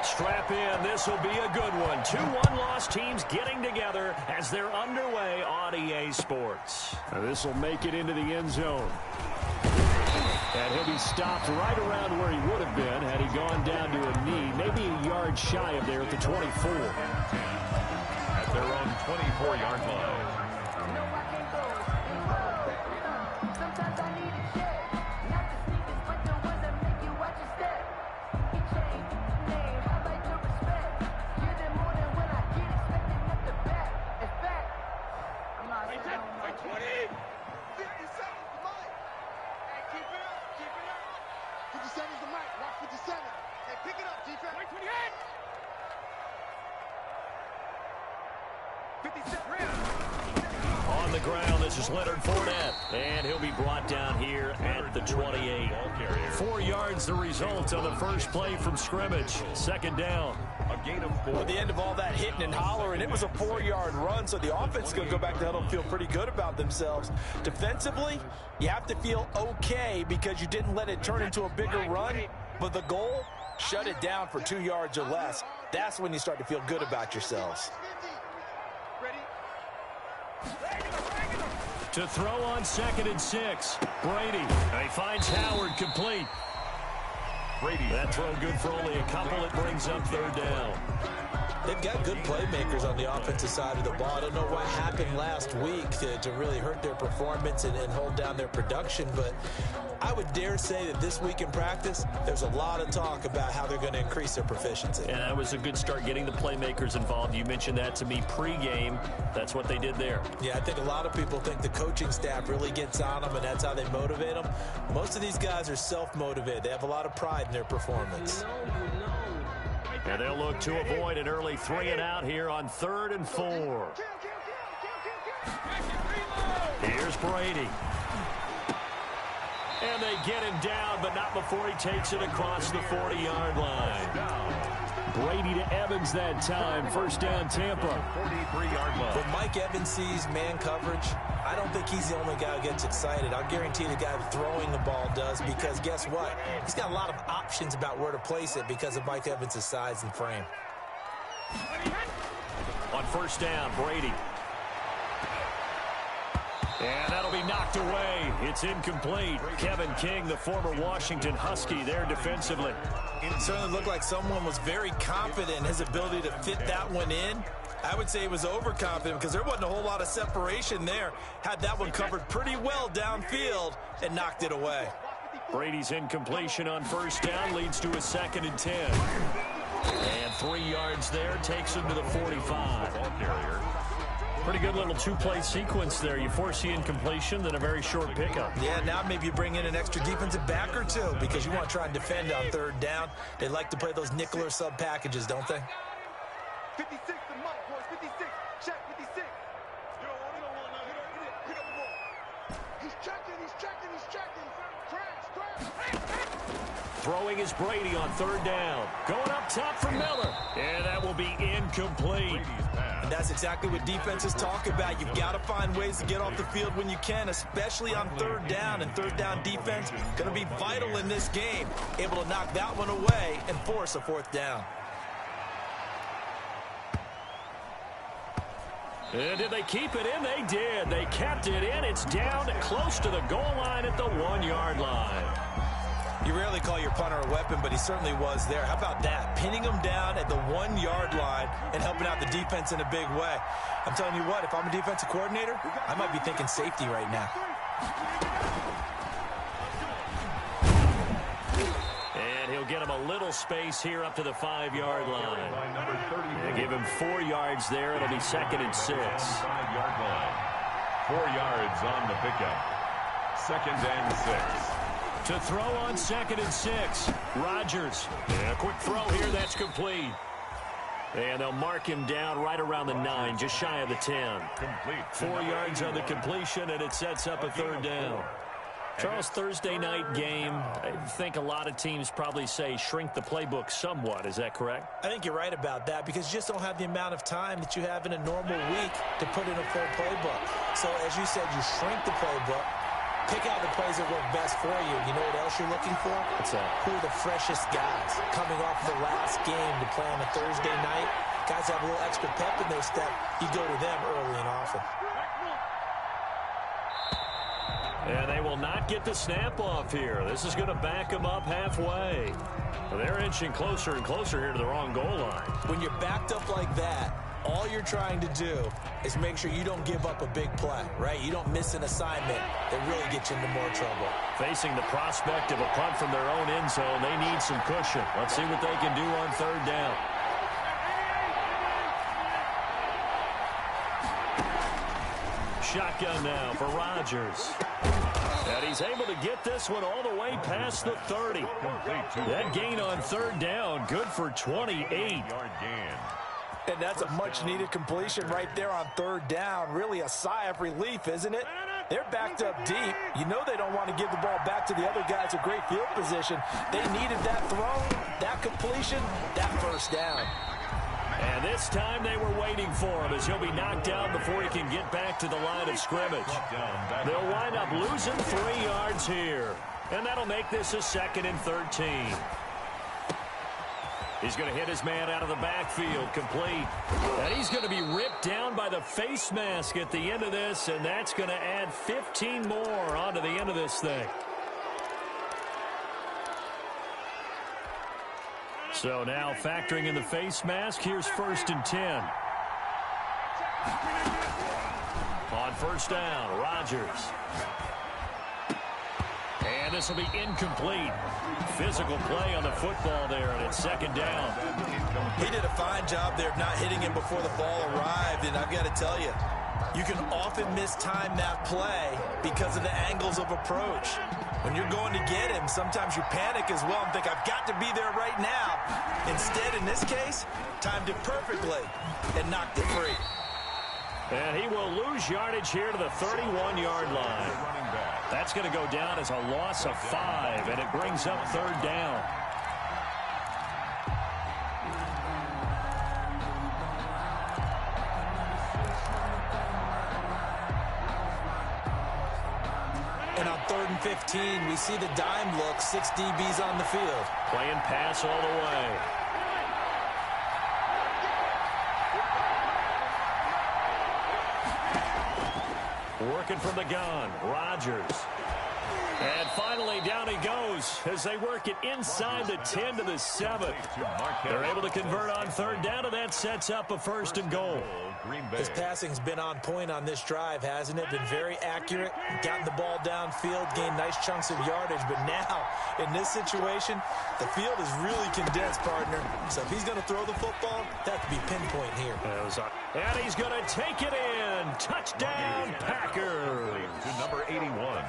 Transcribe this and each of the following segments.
Strap in. This will be a good one. 2-1 loss teams getting together as they're underway on EA Sports. This will make it into the end zone. And he'll be stopped right around where he would have been had he gone down to a knee, maybe a yard shy of there at the 24. At their own 24-yard line. On the ground, this is Leonard Fournette, and he'll be brought down here at the 28. 4 yards the result on the first play from scrimmage. Second down. A gain of 4. At the end of all that hitting and hollering, it was a 4-yard run, so the offense is going to go back to huddle and feel pretty good about themselves. Defensively, you have to feel okay because you didn't let it turn into a bigger run, but the goal, shut it down for 2 yards or less. That's when you start to feel good about yourselves. To throw on 2nd and 6. Brady. He finds Howard complete. Brady. That throw good for only a couple. It brings up 3rd down. They've got good playmakers on the offensive side of the ball. I don't know what happened last week to really hurt their performance and hold down their production, but I would dare say that this week in practice, there's a lot of talk about how they're going to increase their proficiency. And that was a good start getting the playmakers involved. You mentioned that to me pregame. That's what they did there. Yeah, I think a lot of people think the coaching staff really gets on them, and that's how they motivate them. Most of these guys are self-motivated. They have a lot of pride in their performance. And they'll look to avoid an early 3 and out here on 3rd and 4. Here's Brady. And they get him down, but not before he takes it across the 40-yard line. Brady to Evans that time. First down, Tampa. 43-yard line. When Mike Evans sees man coverage, I don't think he's the only guy who gets excited. I'll guarantee the guy throwing the ball does, because guess what? He's got a lot of options about where to place it because of Mike Evans' size and frame. On first down, Brady. And that'll be knocked away. It's incomplete. Kevin King, the former Washington Husky, there defensively. It certainly looked like someone was very confident in his ability to fit that one in. I would say he was overconfident because there wasn't a whole lot of separation there. Had that one covered pretty well downfield and knocked it away. Brady's incompletion on first down leads to a 2nd and 10. And 3 yards there takes him to the 45. Ball carrier. Pretty good little 2-play sequence there. You force the incompletion, then a very short pickup. Yeah, now maybe you bring in an extra defensive back or two because you want to try and defend on 3rd down. They like to play those nickel or sub packages, don't they? 56 to Mike, boys. 56. Check 56. You don't want to pick up the ball. He's checking. Crash. Throwing is Brady on 3rd down. Going up top for Miller. And that will be incomplete. And that's exactly what defenses talk about. You've got to find ways to get off the field when you can, especially on 3rd down. And 3rd down defense going to be vital in this game. Able to knock that one away and force a 4th down. And did they keep it in? They did. They kept it in. It's down close to the goal line at the 1-yard line. You rarely call your punter a weapon, but he certainly was there. How about that? Pinning him down at the 1-yard line and helping out the defense in a big way. I'm telling you what, if I'm a defensive coordinator, I might be thinking safety right now. And he'll get him a little space here up to the 5-yard line. They give him 4 yards there. It'll be 2nd and 6. 5-yard line. 4 yards on the pickup. 2nd and 6. To throw on 2nd and 6. Rodgers. And a quick throw here. That's complete. And they'll mark him down right around the 9, just shy of the 10. Complete. 4 yards on the completion, and it sets up a 3rd down. Charles, Thursday night game, I think a lot of teams probably say shrink the playbook somewhat. Is that correct? I think you're right about that because you just don't have the amount of time that you have in a normal week to put in a full playbook. So, as you said, you shrink the playbook. Pick out the plays that work best for you. You know what else you're looking for? What's that? Who are the freshest guys coming off the last game to play on a Thursday night? Guys have a little extra pep in their step. You go to them early and often. And they will not get the snap off here. This is going to back them up halfway. They're inching closer and closer here to the wrong goal line. When you're backed up like that, all you're trying to do is make sure you don't give up a big play, right? You don't miss an assignment that really gets you into more trouble. Facing the prospect of a punt from their own end zone, they need some cushion. Let's see what they can do on third down. Shotgun now for Rodgers. And he's able to get this one all the way past the 30. That gain on third down, good for 28. And that's a much-needed completion right there on third down. Really a sigh of relief, isn't it? They're backed up deep. You know they don't want to give the ball back to the other guys a great field position. They needed that throw, that completion, that first down. And this time they were waiting for him as he'll be knocked down before he can get back to the line of scrimmage. They'll wind up losing 3 yards here. And that'll make this a 2nd and 13. He's going to hit his man out of the backfield, complete. And he's going to be ripped down by the face mask at the end of this, and that's going to add 15 more onto the end of this thing. So now factoring in the face mask, here's 1st and 10. On first down, Rodgers. And this will be incomplete. Physical play on the football there, and it's 2nd down. He did a fine job there of not hitting him before the ball arrived, and I've got to tell you, you can often mistime that play because of the angles of approach. When you're going to get him, sometimes you panic as well and think, I've got to be there right now. Instead, in this case, timed it perfectly and knocked it free. And he will lose yardage here to the 31-yard line. That's going to go down as a loss of 5, and it brings up 3rd down. And on 3rd and 15, we see the dime look, 6 DBs on the field. Playing pass all the way. Working from the gun, Rodgers. And finally, down he goes as they work it inside the 10 to the 7. They're able to convert on third down, and that sets up a 1st and goal. His passing's been on point on this drive, hasn't it? Been very accurate, gotten the ball downfield, gained nice chunks of yardage. But now, in this situation, the field is really condensed, partner. So if he's going to throw the football, that could be pinpoint here. And he's going to take it in. Touchdown, Packers. To number 81.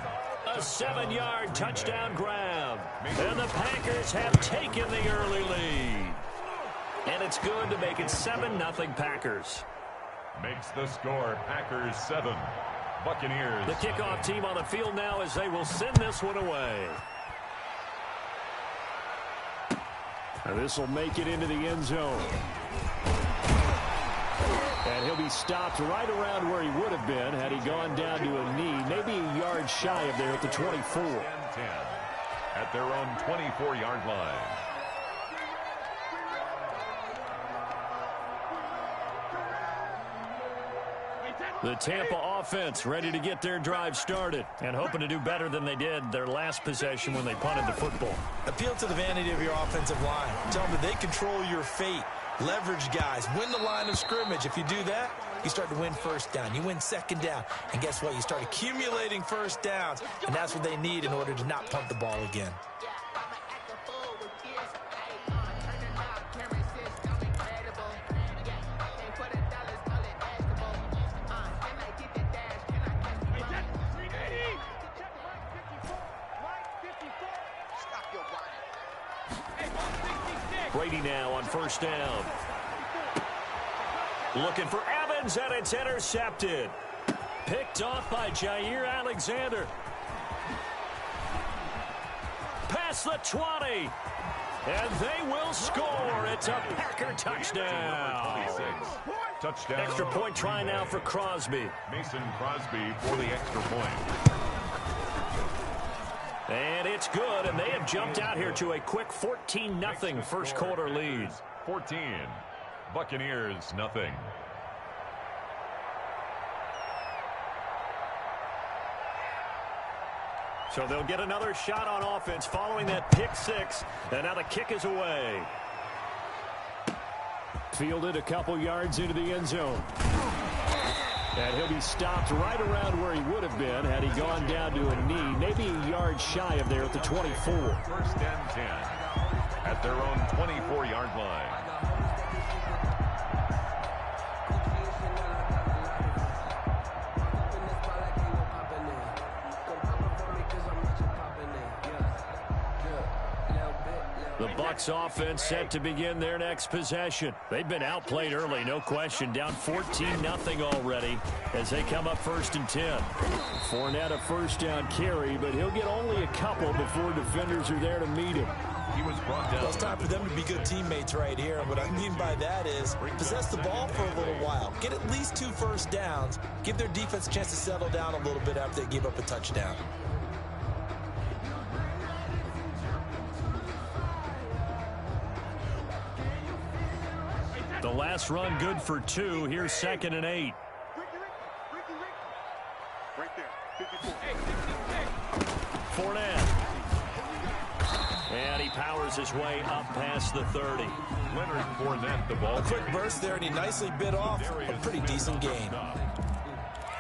A 7-yard touchdown grab. And the Packers have taken the early lead. And it's good to make it 7-0 Packers. Makes the score Packers 7. Buccaneers. The kickoff team on the field now as they will send this one away. And this will make it into the end zone. And he'll be stopped right around where he would have been had he gone down to a knee, maybe a yard shy of there at the 24. 10 at their own 24-yard line. The Tampa offense ready to get their drive started and hoping to do better than they did their last possession when they punted the football. Appeal to the vanity of your offensive line. Tell them that they control your fate. Leverage guys. Win the line of scrimmage. If you do that, you start to win first down. You win 2nd down. And guess what? You start accumulating first downs. And that's what they need in order to not punt the ball again. Brady now on first down. Looking for Evans, and it's intercepted. Picked off by Jair Alexander. Past the 20. And they will score. It's a Packer touchdown. 26. Touchdown. Extra point try now for Crosby. Mason Crosby for the extra point. And it's good, and they have jumped out here to a quick 14-0 first quarter lead. 14, Buccaneers, nothing. So they'll get another shot on offense following that pick six, and now the kick is away. Fielded a couple yards into the end zone. And he'll be stopped right around where he would have been had he gone down to a knee, maybe a yard shy of there at the 24. First and 10 at their own 24-yard line. The Bucs offense set to begin their next possession. They've been outplayed early, no question. Down 14-0 already as they come up first and 10. Fournette a first down carry, but he'll get only a couple before defenders are there to meet him. He was brought down. Well, it's time for them to be good teammates right here. And what I mean by that is possess the ball for a little while. Get at least 2 first downs. Give their defense a chance to settle down a little bit after they give up a touchdown. The last run good for 2. Here's 2nd and 8. Right there. 54. Fournette. And he powers his way up past the 30. Leonard Fournette, the ball. A quick burst there, and he nicely bit off a pretty decent gain.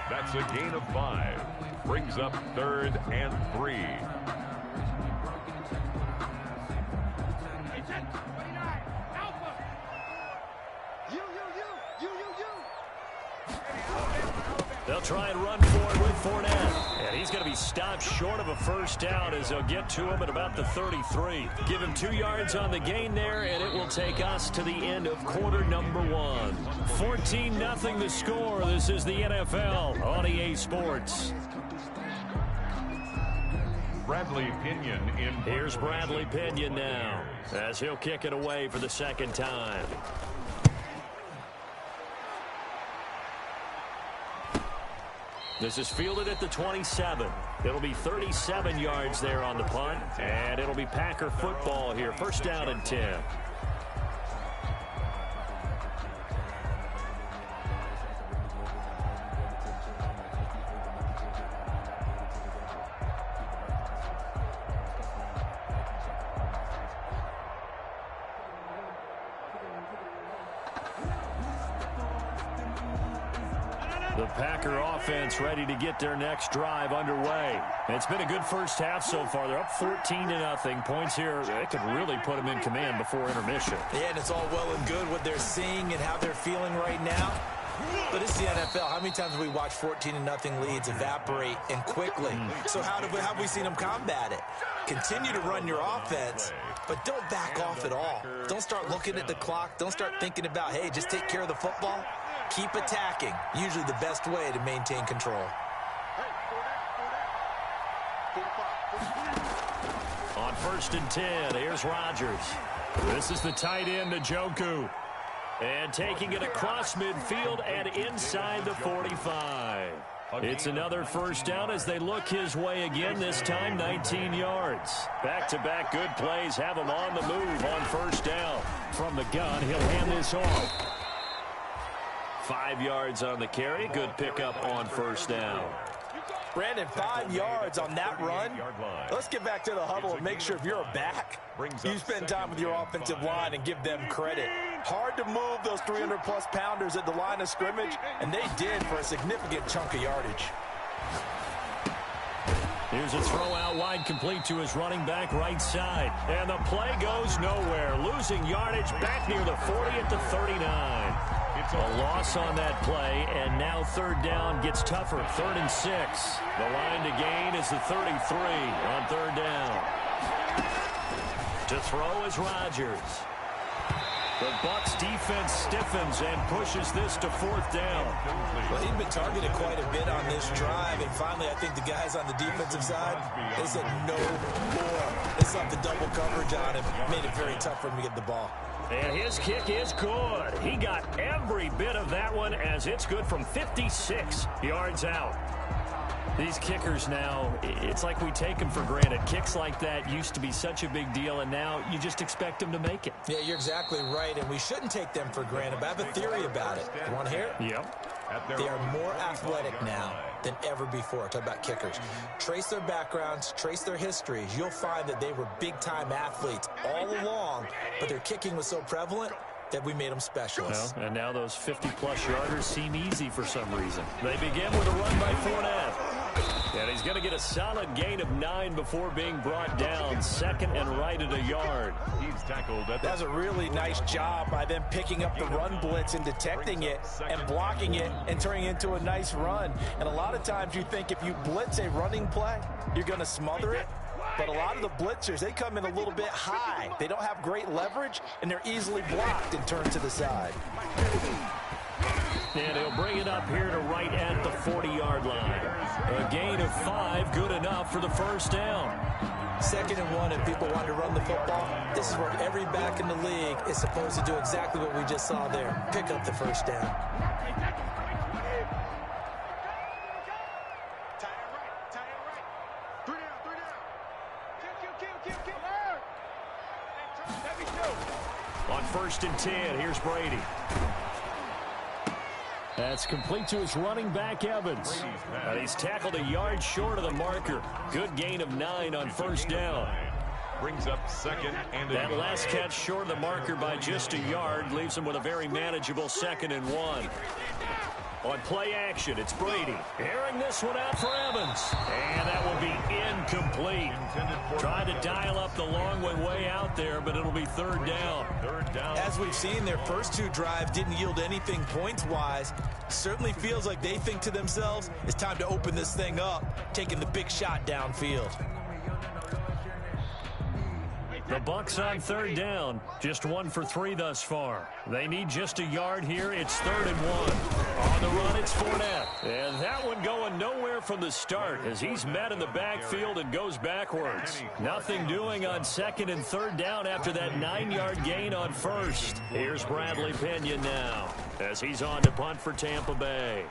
That's a gain of 5. Brings up 3rd and 3. They'll try and run for it with Fournette. And he's going to be stopped short of a first down as they'll get to him at about the 33. Give him 2 yards on the gain there, and it will take us to the end of quarter number 1. 14-0 the score. This is the NFL on EA Sports. Bradley Pinion in. Here's Bradley Pinion now as he'll kick it away for the second time. This is fielded at the 27. It'll be 37 yards there on the punt, and it'll be Packer football here. First down and 10. The Packer offense ready to get their next drive underway. It's been a good first half so far. They're up 14-0. Points here, they could really put them in command before intermission. Yeah, and it's all well and good what they're seeing and how they're feeling right now. But it's the NFL. How many times have we watched 14-0 leads evaporate and quickly? So how have we seen them combat it? Continue to run your offense, but don't back off at all. Don't start looking at the clock. Don't start thinking about, hey, just take care of the football. Keep attacking. Usually the best way to maintain control. On first and 10, here's Rodgers. This is the tight end, Njoku. And taking it across midfield and inside the 45. It's another first down as they look his way again, this time 19 yards. Back-to-back good plays have him on the move on first down. From the gun, he'll hand this off. 5 yards on the carry. Good pickup on first down. Brandon, 5 yards on that run. Let's get back to the huddle and make sure if you're a back, you spend time with your offensive line and give them credit. Hard to move those 300-plus pounders at the line of scrimmage, and they did for a significant chunk of yardage. Here's a throw out wide, complete to his running back right side. And the play goes nowhere. Losing yardage back near the 40 at the 39. A loss on that play, and now third down gets tougher. 3rd and 6. The line to gain is the 33 on third down. To throw is Rodgers. The Bucs defense stiffens and pushes this to 4th down. Well, he'd been targeted quite a bit on this drive, and finally I think the guys on the defensive side, they said no more. They slapped the double coverage on him, made it very tough for him to get the ball. And his kick is good. He got every bit of that one as it's good from 56 yards out. These kickers now, it's like we take them for granted. Kicks like that used to be such a big deal, and now you just expect them to make it. Yeah, you're exactly right, and we shouldn't take them for granted. But I have a theory about it. You want to hear it? Yep. They are more athletic now than ever before. Talk about kickers. Trace their backgrounds, trace their histories. You'll find that they were big-time athletes all along, but their kicking was so prevalent that we made them specialists. Well, and now those 50-plus yarders seem easy for some reason. They begin with a run by Fournette. And he's going to get a solid gain of 9 before being brought down. Second and right at a yard. He's tackled at That's a really nice job by them picking up the run blitz and detecting it and blocking it and turning it into a nice run. And a lot of times you think if you blitz a running play, you're going to smother it. But a lot of the blitzers, they come in a little bit high. They don't have great leverage, and they're easily blocked and turned to the side. And he'll bring it up here to right at the 40-yard line. A gain of 5, good enough for the first down. 2nd and 1, and people want to run the football. This is where every back in the league is supposed to do exactly what we just saw there. Pick up the first down. On 1st and 10, here's Brady. That's complete to his running back, Evans. And he's tackled a yard short of the marker. Good gain of 9 on 1st down. brings up 2nd and that last catch short of the marker by just a yard leaves him with a very manageable 2nd and 1. On play action, it's Brady. Airing this one out for Evans. And that will be incomplete. Trying to dial up the long one way out there, but it'll be 3rd down. As we've seen, their first 2 drives didn't yield anything points-wise. Certainly feels like they think to themselves, it's time to open this thing up, taking the big shot downfield. The Bucs on 3rd down. Just 1 for 3 thus far. They need just a yard here. It's 3rd and 1. On the run, it's Fournette. And that one going nowhere from the start as he's met in the backfield and goes backwards. Nothing doing on 2nd and 3rd down after that 9-yard gain on 1st. Here's Bradley Pena now as he's on to punt for Tampa Bay.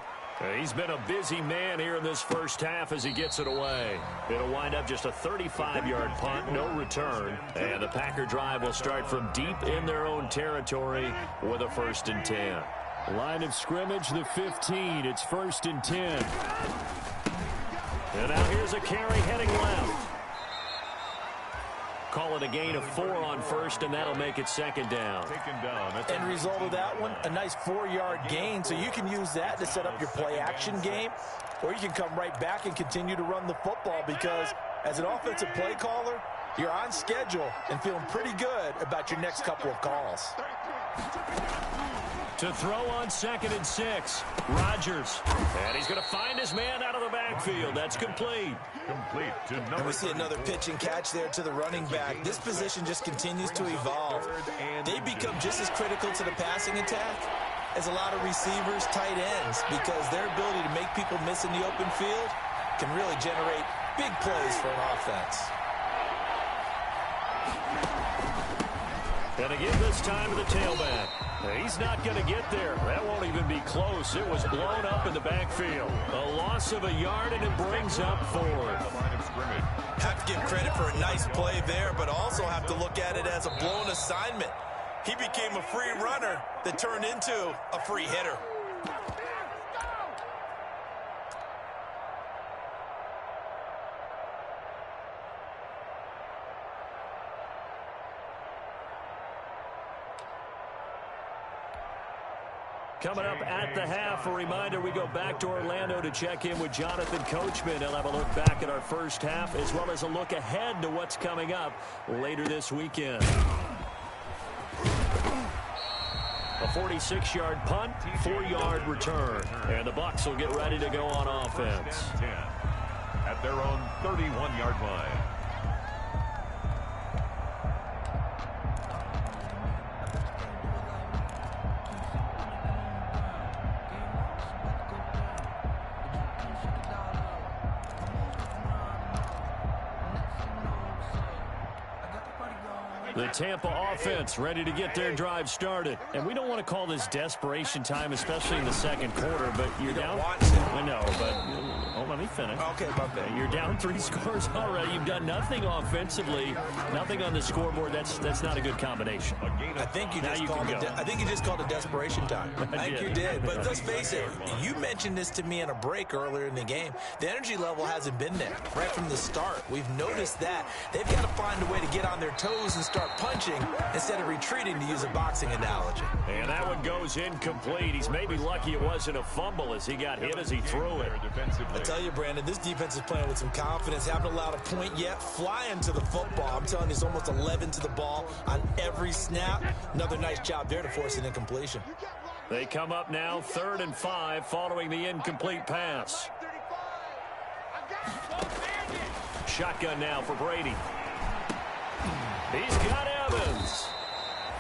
He's been a busy man here in this first half as he gets it away. It'll wind up just a 35-yard punt, no return. And the Packer drive will start from deep in their own territory with a 1st and 10. Line of scrimmage, the 15. It's 1st and 10. And now here's a carry heading left. Call it a gain of 4 on 1st, and that'll make it 2nd down. End result of that one, a nice 4-yard gain, so you can use that to set up your play-action game, or you can come right back and continue to run the football because as an offensive play caller, you're on schedule and feeling pretty good about your next couple of calls. To throw on 2nd and 6, Rodgers. And he's going to find his man out of the backfield. That's complete. Complete to number. And we see another pitch and catch there to the running back. This position just continues to evolve. They become just as critical to the passing attack as a lot of receivers, tight ends, because their ability to make people miss in the open field can really generate big plays for an offense. And again this time to the tailback. He's not going to get there. That won't even be close. It was blown up in the backfield. A loss of a yard, and it brings up 4. Have to give credit for a nice play there, but also have to look at it as a blown assignment. He became a free runner that turned into a free hitter. Coming up at the half, a reminder, we go back to Orlando to check in with Jonathan Coachman. He'll have a look back at our first half as well as a look ahead to what's coming up later this weekend. A 46-yard punt, 4-yard return. And the Bucs will get ready to go on offense. At their own 31-yard line. The Tampa offense ready to get their drive started. And we don't want to call this desperation time, especially in the second quarter, but you're down. I know, but hold on, let me finish. Okay, my bad. You're down 3 scores already. You've done nothing offensively, nothing on the scoreboard. That's not a good combination. I think you just called it desperation time. I think you did. But let's face it, you mentioned this to me in a break earlier in the game. The energy level hasn't been there right from the start. We've noticed that. They've got to find a way to get on their toes and start punching instead of retreating, to use a boxing analogy. And that one goes incomplete. He's maybe lucky it wasn't a fumble as he got hit as he threw it. I tell you, Brandon, this defense is playing with some confidence. Haven't allowed a point yet. Flying to the football. I'm telling you, it's almost 11 to the ball on every snap. Another nice job there to force an incompletion. They come up now 3rd and 5 following the incomplete pass. Shotgun now for Brady. He's got Evans.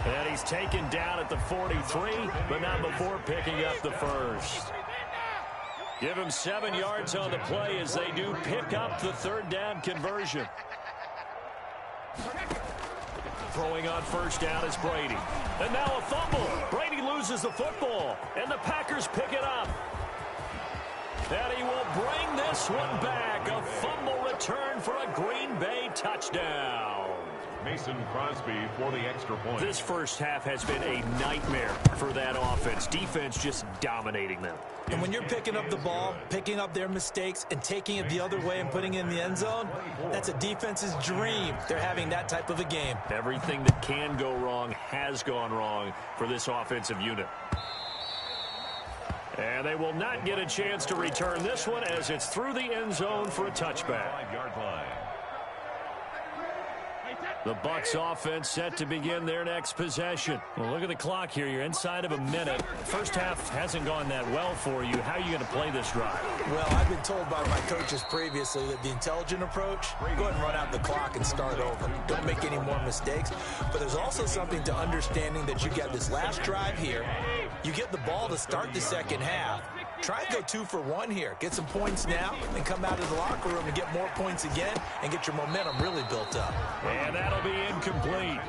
And he's taken down at the 43, but not before picking up the first. Give him 7 yards on the play as they do pick up the 3rd down conversion. Throwing on 1st down is Brady. And now a fumble. Brady loses the football, and the Packers pick it up. And he will bring this one back. A fumble return for a Green Bay touchdown. Mason Crosby for the extra point. This first half has been a nightmare for that offense. Defense just dominating them. And when you're picking up the ball, picking up their mistakes, and taking it the other way and putting it in the end zone, that's a defense's dream. They're having that type of a game. Everything that can go wrong has gone wrong for this offensive unit. And they will not get a chance to return this one as it's through the end zone for a touchback. 5-yard line. The Bucs offense set to begin their next possession. Well, look at the clock here. You're inside of a minute. First half hasn't gone that well for you. How are you going to play this drive? Well, I've been told by my coaches previously that the intelligent approach, go ahead and run out the clock and start over. Don't make any more mistakes. But there's also something to understanding that you got this last drive here. You get the ball to start the second half. Try and go 2 for 1 here. Get some points now and come out of the locker room and get more points again and get your momentum really built up. And that'll be incomplete.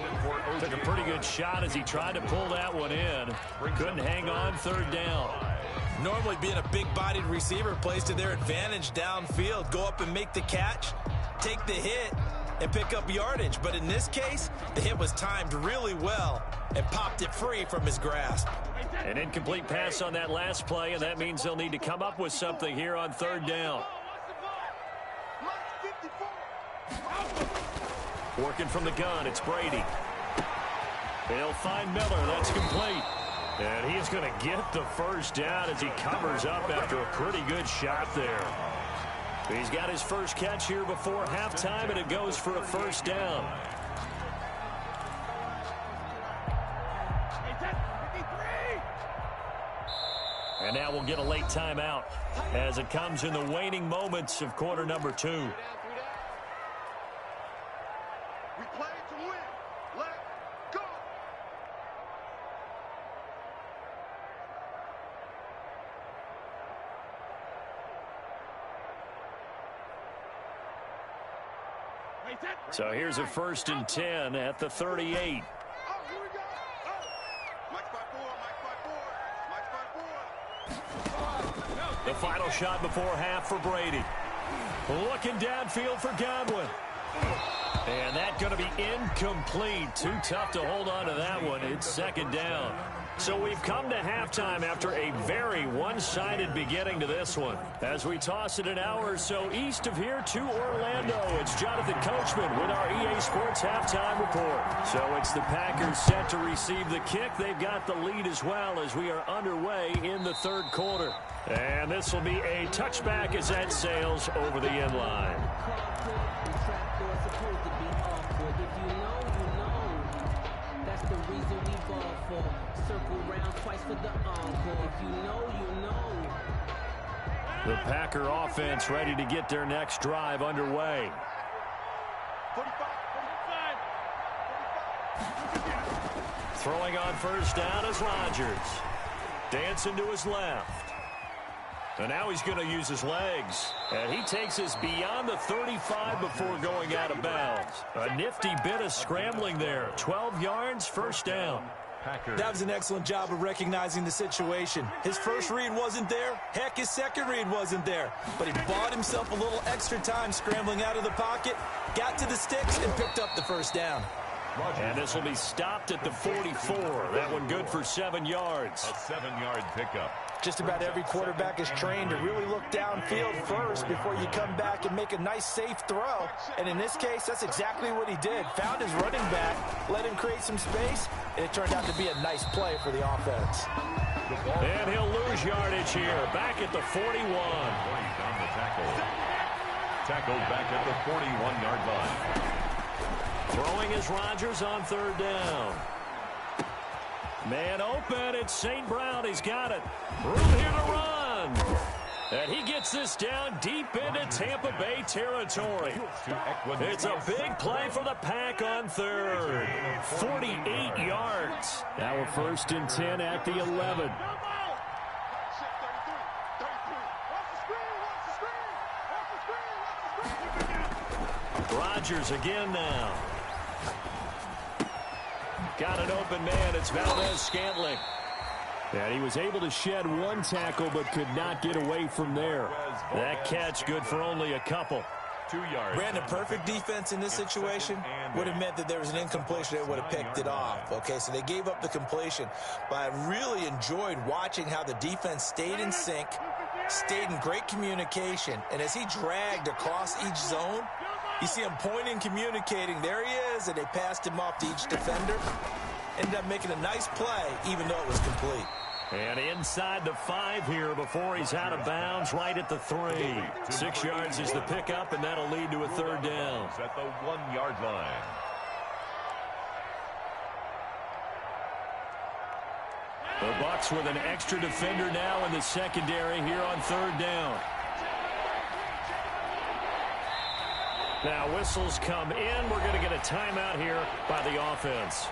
Took a pretty good shot as he tried to pull that one in. Couldn't hang on 3rd down. Normally being a big-bodied receiver plays to their advantage downfield. Go up and make the catch, take the hit, and pick up yardage. But in this case, the hit was timed really well and popped it free from his grasp. An incomplete pass on that last play, and that means they'll need to come up with something here on 3rd down. Working from the gun, it's Brady. They'll find Miller. That's complete. And he's going to get the first down as he covers up after a pretty good shot there. He's got his first catch here before halftime, and it goes for a 1st down. And now we'll get a late timeout as it comes in the waning moments of quarter number 2. We play to win. Let's go. So here's a 1st and 10 at the 38. The final shot before half for Brady. Looking downfield for Godwin. And that's going to be incomplete. Too tough to hold on to that one. It's 2nd down. So we've come to halftime after a very one-sided beginning to this one. As we toss it an hour or so east of here to Orlando, it's Jonathan Coachman with our EA Sports Halftime Report. So it's the Packers set to receive the kick. They've got the lead as well as we are underway in the 3rd quarter. And this will be a touchback as that sails over the end line. The Packer offense ready to get their next drive underway. 45. Throwing on 1st down is Rodgers. Dancing to his left. And now he's going to use his legs. And he takes us beyond the 35 before going out of bounds. A nifty bit of scrambling there. 12 yards, first down. That was an excellent job of recognizing the situation. His first read wasn't there. Heck, his second read wasn't there. But he bought himself a little extra time scrambling out of the pocket, got to the sticks, and picked up the first down. And this will be stopped at the 44. That one good for 7 yards. A 7-yard pickup. Just about every quarterback is trained to really look downfield first before you come back and make a nice, safe throw. And in this case, that's exactly what he did. Found his running back, let him create some space, and it turned out to be a nice play for the offense. And he'll lose yardage here. Back at the 41. Right on the tackle. Tackled back at the 41-yard line. Throwing is Rodgers on third down. Man open, it's St. Brown. He's got it. Room here to run. And he gets this down deep into Tampa Bay territory. It's a big play for the Pack on third. 48 yards. Now we're first and 10 at the 11. Rodgers again now. Got an open man. It's Valdez-Scantling. And he was able to shed one tackle but could not get away from there. That catch good for only a couple. 2 yards. Brandon, perfect defense in this situation would have meant that there was an incompletion. They would have picked it off. Okay, so they gave up the completion. But I really enjoyed watching how the defense stayed in sync, stayed in great communication. And as he dragged across each zone, you see him pointing, communicating. There he is, and they passed him off to each defender. Ended up making a nice play, even though it was complete. And inside the 5 here before he's out of bounds, right at the 3. 6 yards is the pickup, and that'll lead to a third down. At the 1-yard line. The Bucs with an extra defender now in the secondary here on third down. Now whistles come in. We're going to get a timeout here by the offense.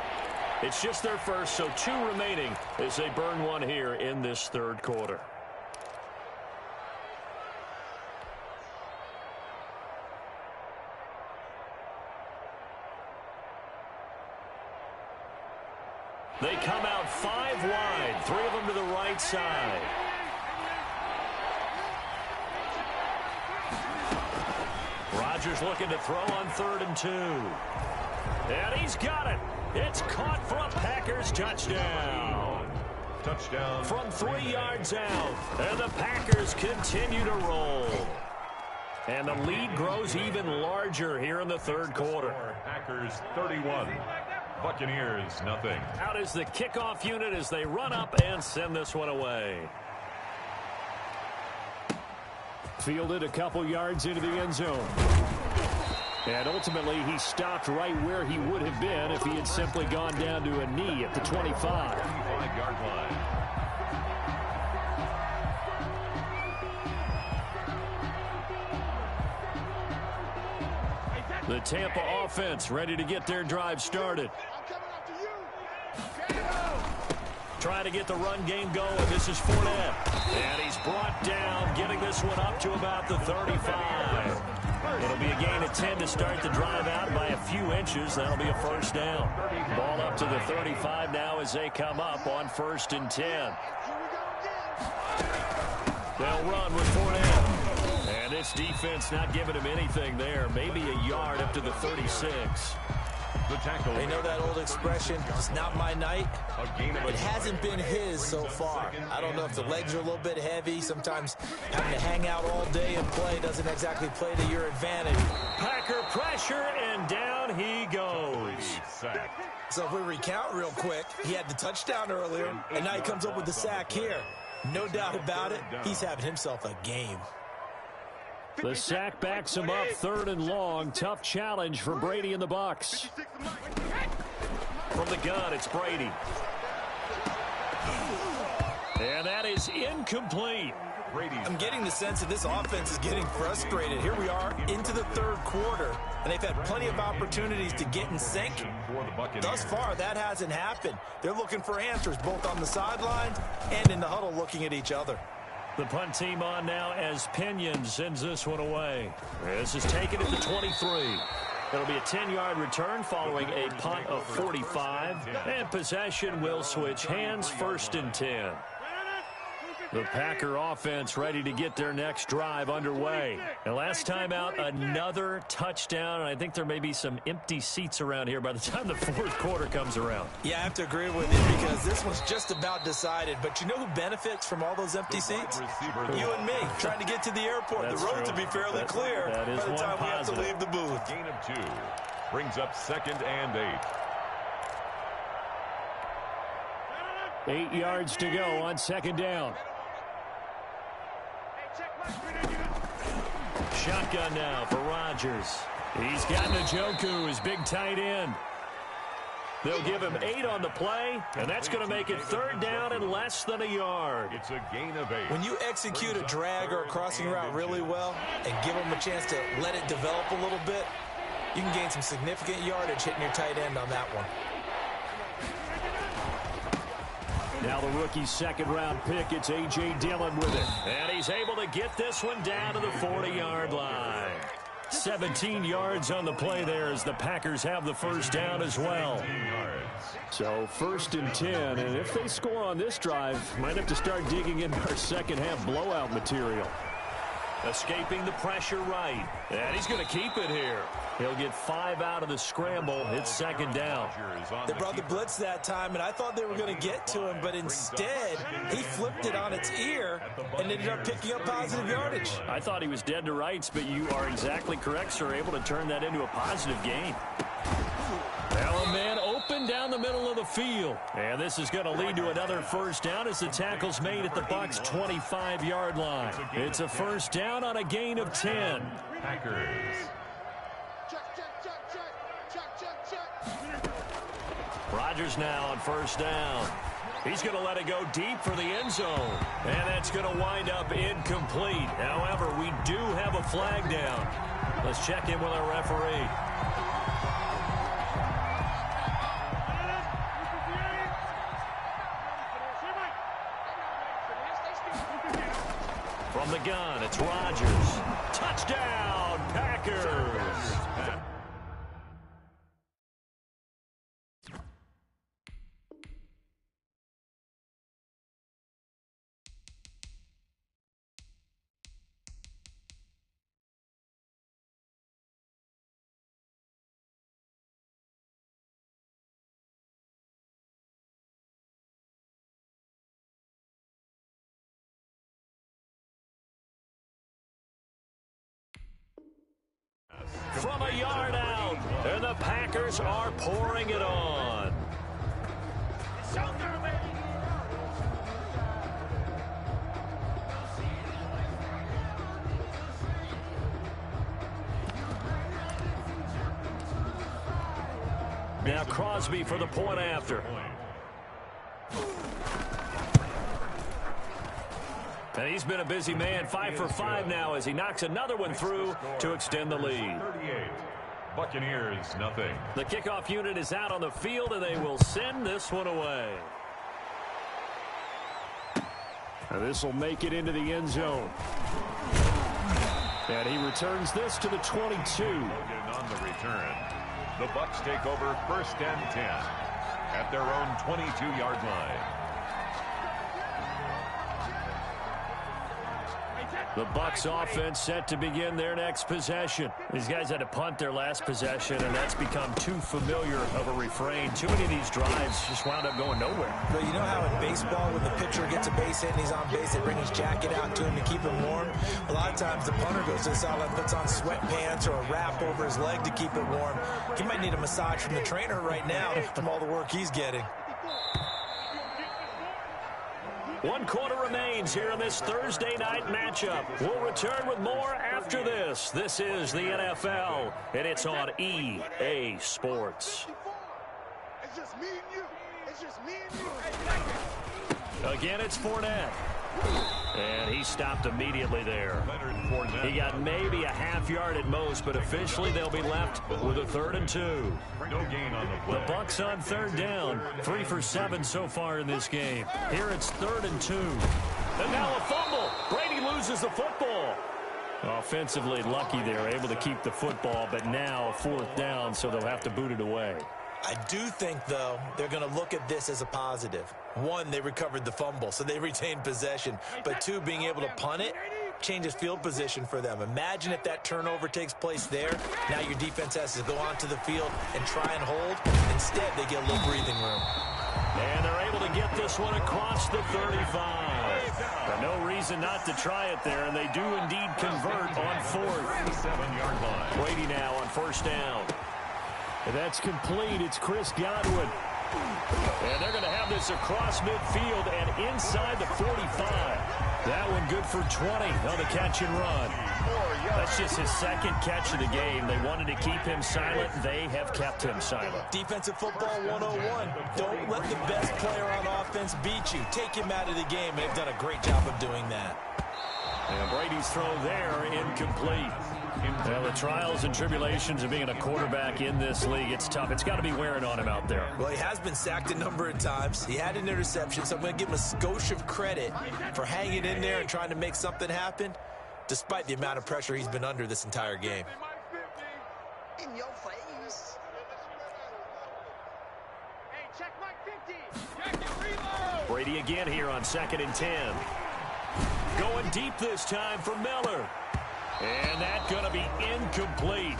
It's just their first, so 2 remaining as they burn one here in this third quarter. They come out 5 wide, 3 of them to the right side. Rodgers looking to throw on 3rd and 2. And he's got it. It's caught for a Packers touchdown. Touchdown. From 3 yards out. And the Packers continue to roll. And the lead grows even larger here in the third quarter. Packers 31. Buccaneers nothing. Out is the kickoff unit as they run up and send this one away. Fielded a couple yards into the end zone. And ultimately, he stopped right where he would have been if he had simply gone down to a knee at the 25. 25-yard line. The Tampa offense ready to get their drive started. Trying to get the run game going. This is Fournette. And he's brought down, getting this one up to about the 35. It'll be a gain of 10 to start the drive out by a few inches. That'll be a first down. Ball up to the 35 now as they come up on 1st and 10. They'll run with Fournette. And this defense not giving him anything there. Maybe a yard up to the 36. The tackle. They know that old expression, it's not my night. It hasn't been his so far. I don't know if the legs are a little bit heavy. Sometimes having to hang out all day and play doesn't exactly play to your advantage. Packer pressure, and down he goes. So if we recount real quick, he had the touchdown earlier, and now he comes up with the sack here. No doubt about it, he's having himself a game. The sack backs him up 3rd and long. Tough challenge for Brady and the Bucs. From the gun, it's Brady. And that is incomplete. I'm getting the sense that this offense is getting frustrated. Here we are into the 3rd quarter, and they've had plenty of opportunities to get in sync. Thus far, that hasn't happened. They're looking for answers both on the sidelines and in the huddle looking at each other. The punt team on now as Pinion sends this one away. This is taken at the 23. It'll be a 10-yard return following a punt of 45. And possession will switch hands, 1st and 10. The Packer offense ready to get their next drive underway. And last time out, another touchdown. And I think there may be some empty seats around here by the time the 4th quarter comes around. Yeah, I have to agree with you because this one's just about decided. But you know who benefits from all those empty seats? You and me, trying to get to the airport. That's the road true. to be fairly clear that is by the one time positive. we have to leave the booth. Gain of 2 brings up 2nd and 8. 8 yards to go on 2nd down. Shotgun now for Rodgers. He's got Njoku, his big tight end. They'll give him 8 on the play, and that's going to make it 3rd down and less than a yard. It's a gain of 8. When you execute a drag or a crossing route really well and give them a chance to let it develop a little bit, you can gain some significant yardage hitting your tight end on that one. Now the rookie's 2nd-round pick, it's A.J. Dillon with it. And he's able to get this one down to the 40-yard line. 17 yards on the play there as the Packers have the 1st down as well. So 1st and 10, and if they score on this drive, might have to start digging into our second-half blowout material. Escaping the pressure right, and he's going to keep it here. He'll get 5 out of the scramble. It's 2nd down. They brought the blitz that time, and I thought they were going to get to him, but instead, he flipped it on its ear and ended up picking up positive yardage. I thought he was dead to rights, but you are exactly correct, sir. Able to turn that into a positive gain. Now a man open down the middle of the field. And this is going to lead to another 1st down as the tackle's made at the Bucs' 25-yard line. It's a 1st down on a gain of 10. Packers. Rodgers now on 1st down. He's going to let it go deep for the end zone. And that's going to wind up incomplete. However, we do have a flag down. Let's check in with our referee. From the gun, it's Rodgers. Touchdown, Packers. From a yard out, and the Packers are pouring it on. Now Crosby for the point after. And he's been a busy man, 5 for 5 now as he knocks another one through to extend the lead. 38. Buccaneers, nothing. The kickoff unit is out on the field, and they will send this one away. And this will make it into the end zone. And he returns this to the 22. On the return, the Bucs take over 1st and 10 at their own 22-yard line. The Bucs offense set to begin their next possession. These guys had to punt their last possession, and that's become too familiar of a refrain. Too many of these drives just wound up going nowhere. But you know how in baseball, when the pitcher gets a base hit and he's on base, they bring his jacket out to him to keep him warm? A lot of times the punter goes to the sideline, puts on sweatpants or a wrap over his leg to keep it warm. He might need a massage from the trainer right now from all the work he's getting. 1 quarter remains here in this Thursday night matchup. We'll return with more after this. This is the NFL, and it's on EA Sports. It's just me and you. It's just me and you. Again, it's Fournette. And he stopped immediately there. He got maybe a half yard at most, but officially they'll be left with a 3rd and 2. No gain on the play. The Bucs on 3rd down. 3 for 7 so far in this game. Here it's 3rd and 2. And now a fumble. Brady loses the football. Offensively lucky they're able to keep the football, but now 4th down, so they'll have to boot it away. I do think, though, they're going to look at this as a positive. 1, they recovered the fumble, so they retained possession. But 2, being able to punt it changes field position for them. Imagine if that turnover takes place there. Now your defense has to go onto the field and try and hold. Instead, they get a little breathing room. And they're able to get this one across the 35. But no reason not to try it there, and they do indeed convert on 4th. 7-yard line. Brady now on 1st down. And that's complete. It's Chris Godwin. And they're going to have this across midfield and inside the 45. That one good for 20 on the catch and run. That's just his 2nd catch of the game. They wanted to keep him silent. They have kept him silent. Defensive football 101. Don't let the best player on offense beat you. Take him out of the game. They've done a great job of doing that. And Brady's throw there incomplete. Well, the trials and tribulations of being a quarterback in this league, it's tough. It's got to be wearing on him out there. Well, he has been sacked a number of times. He had an interception, so I'm going to give him a skosh of credit for hanging in there and trying to make something happen, despite the amount of pressure he's been under this entire game. In your face. Hey, check my 50. Check and reload. Brady again here on 2nd and 10. Going deep this time for Miller. And that's going to be incomplete.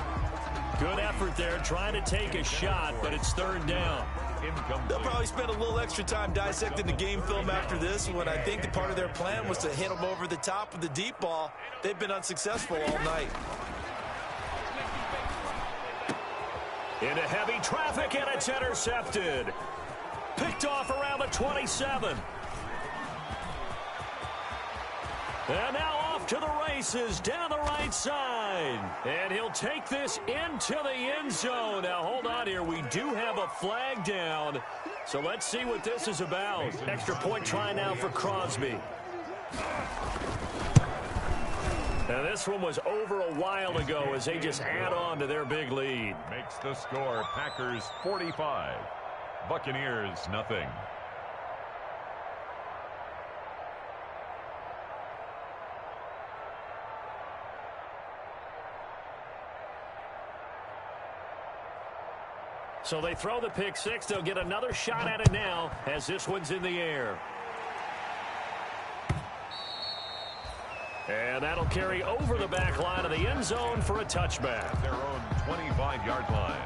Good effort there trying to take a shot, but it's 3rd down. They'll probably spend a little extra time dissecting the game film after this one. I think the part of their plan was to hit them over the top with the deep ball. They've been unsuccessful all night. Into heavy traffic, and it's intercepted. Picked off around the 27. And now off to the races down the right side. And he'll take this into the end zone. Now, hold on here. We do have a flag down. So let's see what this is about. Extra point try now for Crosby. Now, this one was over a while ago as they just add on to their big lead. Makes the score Packers 45. Buccaneers nothing. So they throw the pick 6. They'll get another shot at it now as this one's in the air. And that'll carry over the back line of the end zone for a touchback. Their own 25-yard line.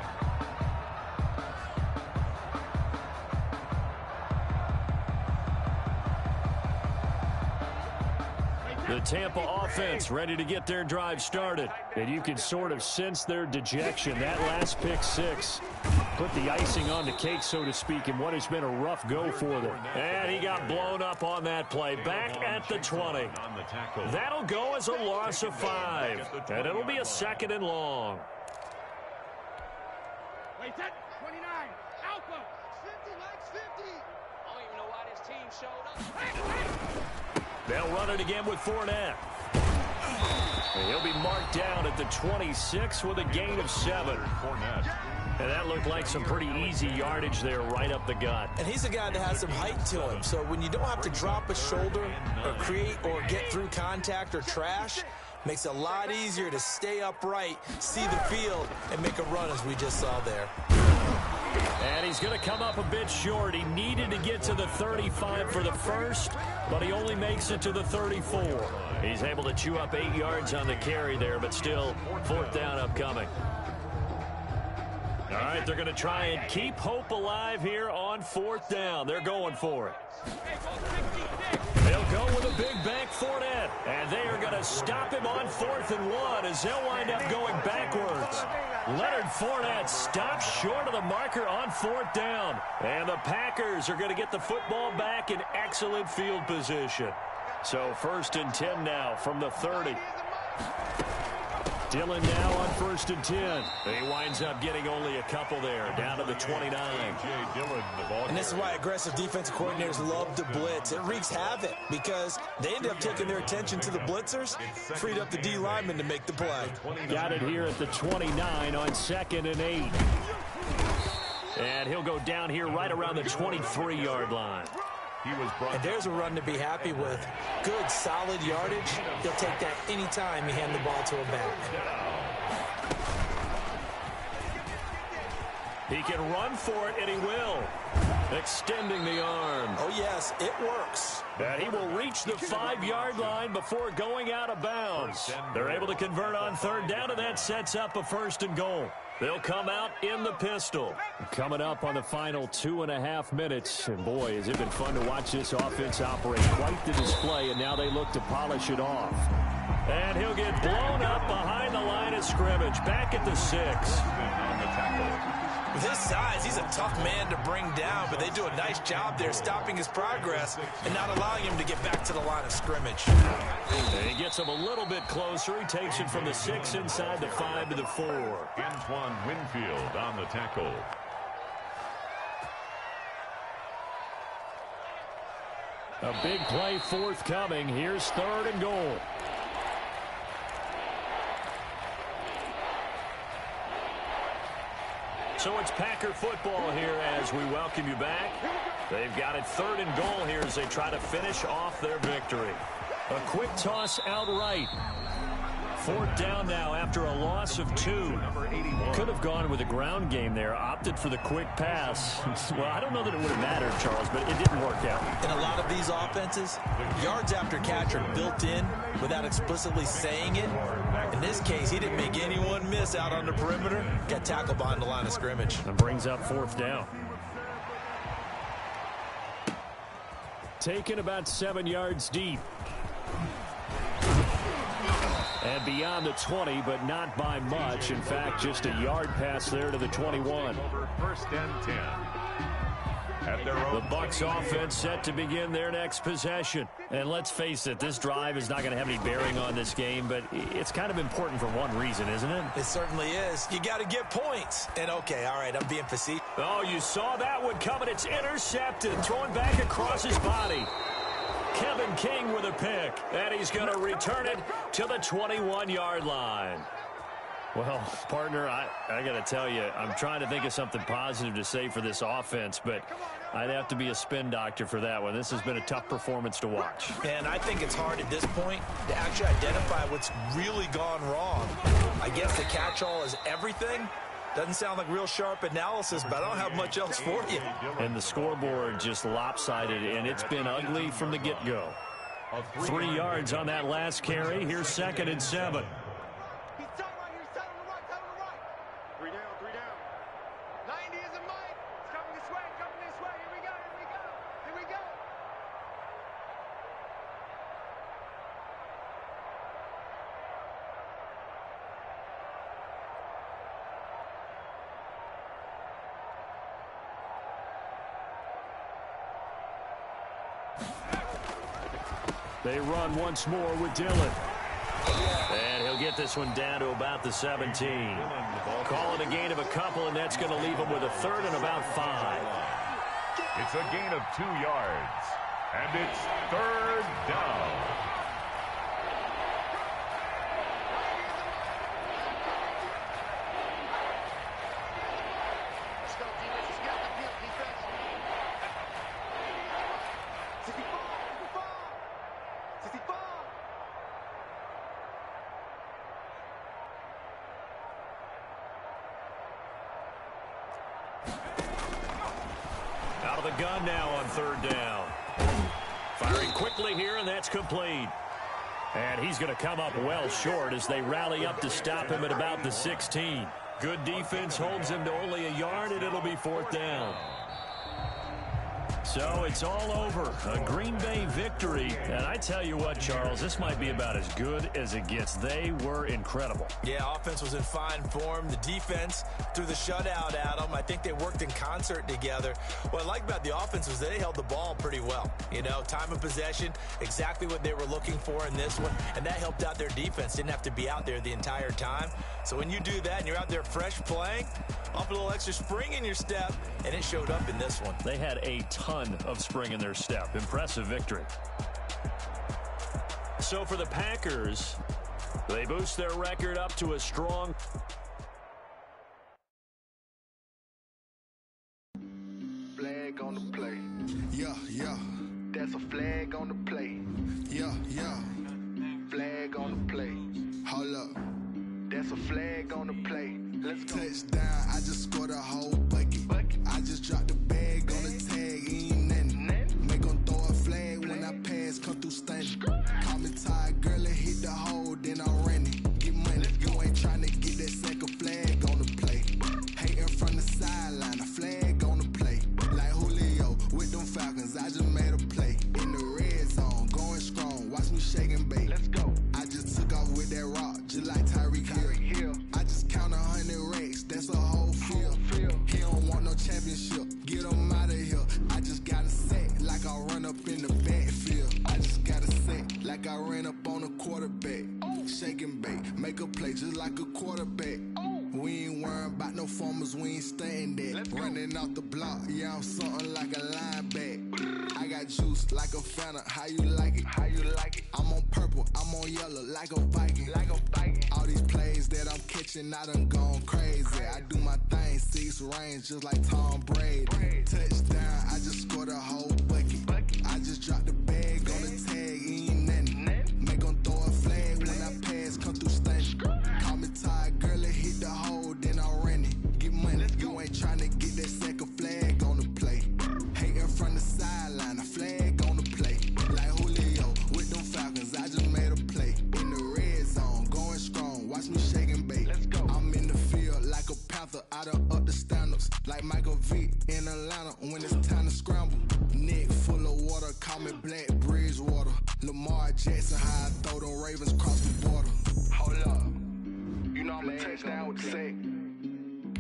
The Tampa offense ready to get their drive started. And you can sort of sense their dejection. That last pick 6 put the icing on the cake, so to speak, in what has been a rough go for them. And he got blown up on that play. Back at the 20. That'll go as a loss of 5. And it'll be a 2nd and long. Wait, that 29. Alpha. 50 likes 50. I don't even know why this team showed up. Hey! They'll run it again with Fournette. And he'll be marked down at the 26 with a gain of 7. And that looked like some pretty easy yardage there right up the gut. And he's a guy that has some height to him. So when you don't have to drop a shoulder or create or get through contact or trash, makes it a lot easier to stay upright, see the field, and make a run as we just saw there. And he's going to come up a bit short. He needed to get to the 35 for the first, but he only makes it to the 34. He's able to chew up 8 yards on the carry there, but still 4th down upcoming. All right, they're going to try and keep hope alive here on 4th down. They're going for it. They'll go with a big bank Fournette, and they are going to stop him on 4th and 1 as they'll wind up going backwards. Leonard Fournette stops short of the marker on 4th down, and the Packers are going to get the football back in excellent field position. So 1st and 10 now from the 30. Dillon now on 1st and 10. He winds up getting only a couple there, down to the 29. And this is why aggressive defensive coordinators love to blitz. It wreaks havoc because they end up taking their attention to the blitzers, freed up the D lineman to make the play. Got it here at the 29 on 2nd and 8. And he'll go down here right around the 23-yard line. He was brought. And there's a run to be happy with. Good, solid yardage. He'll take that anytime you hand the ball to him back. He can run for it, and he will. Extending the arm. Oh, yes, it works. And he will reach the 5-yard line before going out of bounds. They're able to convert on third down, and that sets up a 1st and goal. They'll come out in the pistol. Coming up on the final 2.5 minutes. And boy, has it been fun to watch this offense operate. Quite the display, and now they look to polish it off. And he'll get blown up behind the line of scrimmage. Back at the 6. On the tackle. With his size, he's a tough man to bring down, but they do a nice job there stopping his progress and not allowing him to get back to the line of scrimmage. And he gets him a little bit closer. He takes it from the 6 inside the 5 to the 4. Antoine Winfield on the tackle. A big play forthcoming. Here's 3rd and goal. So it's Packer football here as we welcome you back. They've got it 3rd and goal here as they try to finish off their victory. A quick toss outright. 4th down now after a loss of 2. Could have gone with a ground game there. Opted for the quick pass. Well, I don't know that it would have mattered, Charles, but it didn't work out. In a lot of these offenses, yards after catch are built in without explicitly saying it. In this case, he didn't make anyone miss out on the perimeter. Got tackled behind the line of scrimmage. And brings up 4th down. Taken about 7 yards deep. And beyond the 20, but not by much. In fact, just a yard pass there to the 21. 1st and 10. At their own. The Bucs offense set to begin their next possession. And let's face it, this drive is not going to have any bearing on this game, but it's kind of important for one reason, isn't it? It certainly is. You got to get points. And okay, all right, I'm being facetious. Oh, you saw that one coming. It's intercepted. Thrown back across his body. Kevin King with a pick, and he's going to return it to the 21-yard line. Well, partner, I got to tell you, I'm trying to think of something positive to say for this offense, but I'd have to be a spin doctor for that one. This has been a tough performance to watch. And I think it's hard at this point to actually identify what's really gone wrong. I guess the catch-all is everything. Doesn't sound like real sharp analysis, but I don't have much else for you. And the scoreboard just lopsided, and it's been ugly from the get-go. 3 yards on that last carry. Here's 2nd and 7. He's tight right here. Tight on the right. Tight on the right. 3 down. 3 down. 90 is a Mike. It's coming this way. Coming this way. Here we go. Here we go. Here we go. They run once more with Dillon. And he'll get this one down to about the 17. Call it a gain of a couple, and that's going to leave him with a 3rd and about 5. It's a gain of 2 yards. And it's 3rd down. Let's go, defense. Let's go. Defense. 65. 65. 65. Out of the gun now on 3rd down. Firing quickly here, and that's complete. And he's going to come up well short as they rally up to stop him at about the 16. Good defense holds him to only a yard, and it'll be 4th down. So it's all over. A Green Bay victory. And I tell you what, Charles, this might be about as good as it gets. They were incredible. Yeah, offense was in fine form. The defense threw the shutout at them. I think they worked in concert together. What I like about the offense was they held the ball pretty well. You know, time of possession, exactly what they were looking for in this one. And that helped out their defense. Didn't have to be out there the entire time. So when you do that and you're out there fresh playing, off a little extra spring in your step, and it showed up in this one. They had a ton of spring in their step. Impressive victory. So for the Packers, they boost their record up to a strong... Flag on the play. Yeah. There's a flag on the play. Yeah, yeah. Flag on the play. Hold up. There's a flag on the play. Let's go. Touchdown, I just scored a whole bucket. I just dropped the bag on the tag, ain't nothing. Make 'em throw a flag when I pass, come through stunning. Call me tired, girl, and hit the hole, then I'm running. Get money, you ain't tryna get that second flag on the play. Hating from the sideline, a flag on the play. Like Julio with them Falcons, I just made a play. In the red zone, going strong, watch me shake and bake. Let's go. I just took off with that rock, just like Tyreek Hill. I just count 100 racks, that's a whole field. He don't want no championship, get him out of here. I just got a set, like I run up in the backfield. I just got a set, like I ran up on a quarterback. Shake and bake, make a play just like a quarterback. We ain't worrying about no formers, we ain't staying there. Running off the block, yeah, I'm something like a linebacker. I got juice like a Fanta, how you like it? How you like it? I'm on purple, I'm on yellow, like a Viking. Like a Viking. All these plays that I'm catching, I done gone crazy. I do my thing, 6 range, just like Tom Brady. Touchdown, I just scored a whole bucket. I just dropped the bag on the tag, ain't nothing. Make 'em throw a flag when I pass, come through stunning. Call me tired, girl, and hit the hole, then I'm running. Get money, you ain't tryna get that second flag on the play. Hating from the sideline, a flag on the play. Like Julio with them Falcons, I just made a play. In the red zone, going strong, watch me shake and bake. Let's go. I'm in the field like a Panther, I done up the standards. Like Michael Vick in Atlanta when it's time to scramble. Neck full of water, call me Black Bridgewater. Lamar Jackson, how I throw them Ravens cross the border. Hold up. You know I'm a touchdown with the sack.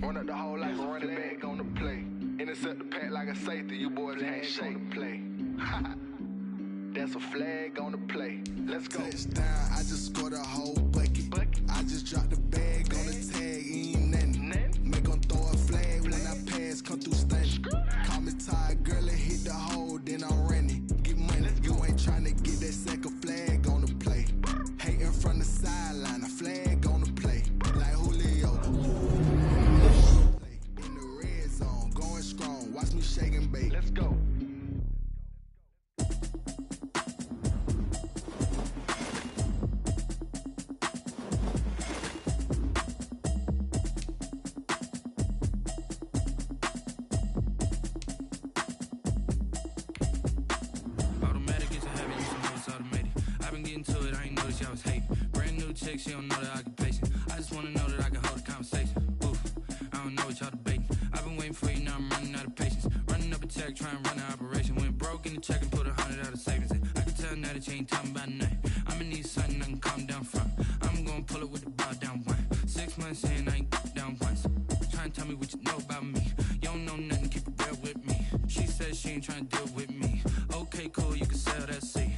Run up the hole like a running back on the play. Intercept the pack like a safety, you boys ain't shake the play. That's a flag on the play. Let's go. Touchdown, I just scored a whole bucket. I just dropped the bag on the tag, ain't nothing. Make 'em throw a flag when I pass, come through stunning. Call me tired, girl, and hit the hole, then I'm running. Get money, you ain't tryna get that second flag on the play. Hating from the sideline, a flag on the play. Like Julio. In the red zone, going strong, watch me shake and bake. Let's go. I was hating. Brand new chick, she don't know the occupation. I just wanna know that I can hold a conversation. Oof, I don't know what y'all debating. I've been waiting for you, now I'm running out of patience. Running up a check, trying to run an operation. Went broke in the check and put 100 out of savings in. I can tell now that you ain't talking about nothing. I'ma need something I can calm down from. I'm gonna pull it with the bow down one. 6 months in, I ain't down once. Trying to tell me what you know about me. You don't know nothing, keep it real with me. She said she ain't trying to deal with me. Okay, cool, you can sell that seat.